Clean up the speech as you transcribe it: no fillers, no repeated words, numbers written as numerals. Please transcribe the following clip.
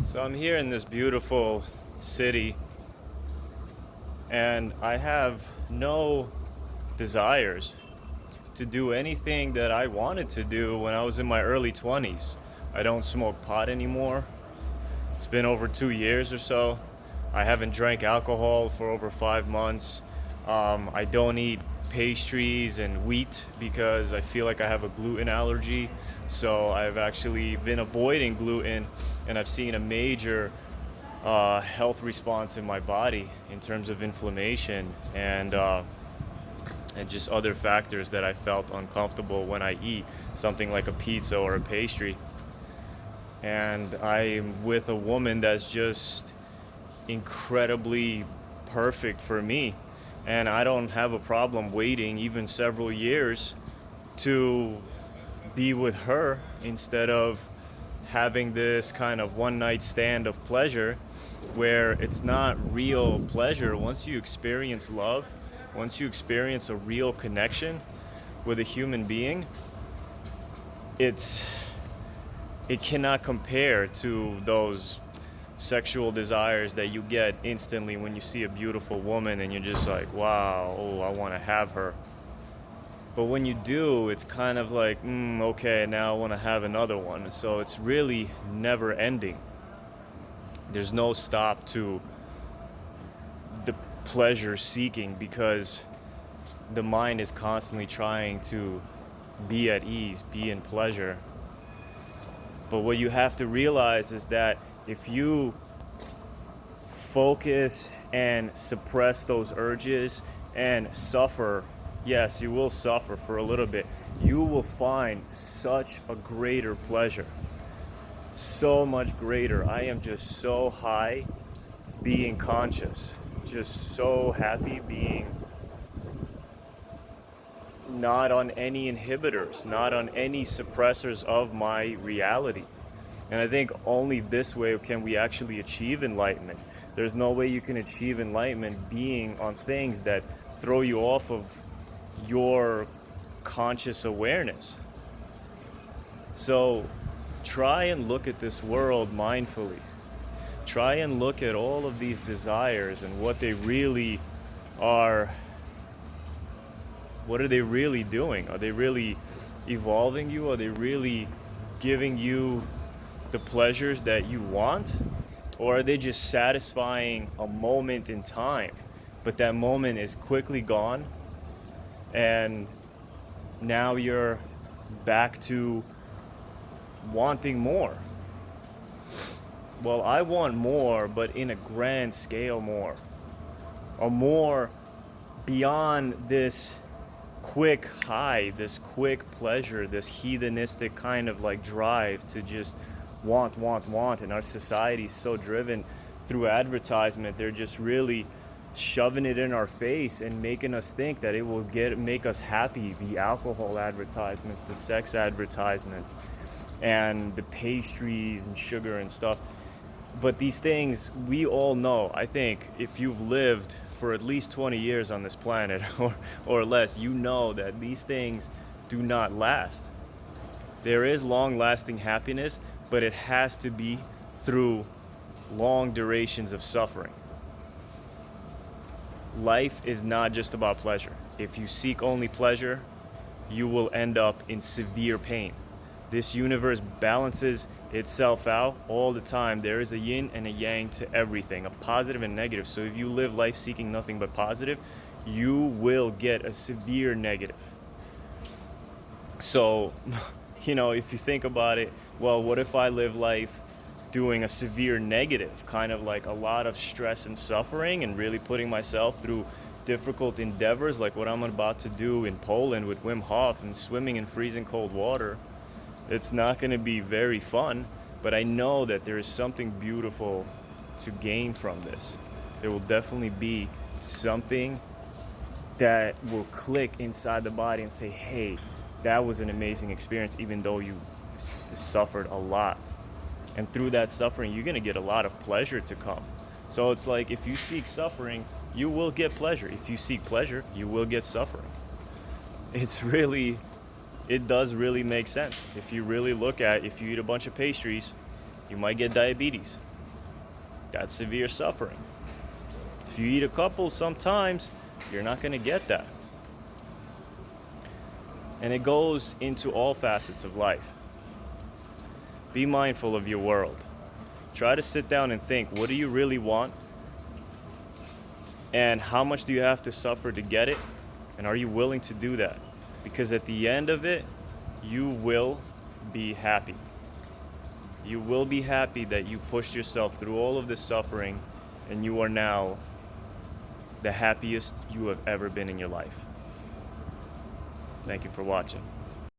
So I'm here in this beautiful city and I have no desires to do anything that I wanted to do when I was in my early 20s. I don't smoke pot anymore. It's been over 2 years or so. I haven't drank alcohol for over 5 months. I don't eat pastries and wheat because I feel like I have a gluten allergy. So I've actually been avoiding gluten, and I've seen a major health response in my body in terms of inflammation and just other factors that I felt uncomfortable when I eat something like a pizza or a pastry. And I'm with a woman that's just incredibly perfect for me. And I don't have a problem waiting even several years to be with her instead of having this kind of one night stand of pleasure where it's not real pleasure. Once you experience love, once you experience a real connection with a human being, it's it cannot compare to those sexual desires that you get instantly when you see a beautiful woman and you're just like, wow, oh, I want to have her. But when you do, it's kind of like, okay, now I want to have another one. So it's really never ending. There's no stop to the pleasure seeking because the mind is constantly trying to be at ease, be in pleasure. But what you have to realize is that if you focus and suppress those urges and suffer, yes, you will suffer for a little bit, you will find such a greater pleasure. So much greater. I am just so high being conscious, just so happy being not on any inhibitors, not on any suppressors of my reality. And I think only this way can we actually achieve enlightenment. There's no way you can achieve enlightenment being on things that throw you off of your conscious awareness. So try and look at this world mindfully. Try and look at all of these desires and what they really are. What are they really doing? Are they really evolving you? Are they really giving you the pleasures that you want? Or are they just satisfying a moment in time? But that moment is quickly gone, and now you're back to wanting more. Well, I want more, but in a grand scale more. A more beyond this quick high, this quick pleasure, this hedonistic kind of like drive to just want. And our society is so driven through advertisement. They're just really shoving it in our face and making us think that it will make us happy. The alcohol advertisements, the sex advertisements, and the pastries and sugar and stuff. But these things, we all know, I think, if you've lived for at least 20 years on this planet or less, you know that these things do not last. There is long-lasting happiness, but it has to be through long durations of suffering. Life is not just about pleasure. If you seek only pleasure, you will end up in severe pain. This universe balances itself out all the time. There is a yin and a yang to everything, a positive and negative. So if you live life seeking nothing but positive, you will get a severe negative. So, if you think about it, well, what if I live life doing a severe negative, kind of like a lot of stress and suffering and really putting myself through difficult endeavors like what I'm about to do in Poland with Wim Hof and swimming in freezing cold water? It's not going to be very fun, but I know that there is something beautiful to gain from this. There will definitely be something that will click inside the body and say, hey, that was an amazing experience, even though you suffered a lot. And through that suffering, you're going to get a lot of pleasure to come. So it's like if you seek suffering, you will get pleasure. If you seek pleasure, you will get suffering. It does really make sense. If you really look at, if you eat a bunch of pastries, you might get diabetes. that's severe suffering. If you eat a couple, sometimes you're not going to get that. And it goes into all facets of life. Be mindful of your world. Try to sit down and think, what do you really want? And how much do you have to suffer to get it? And are you willing to do that? Because at the end of it, you will be happy. You will be happy that you pushed yourself through all of this suffering and you are now the happiest you have ever been in your life. Thank you for watching.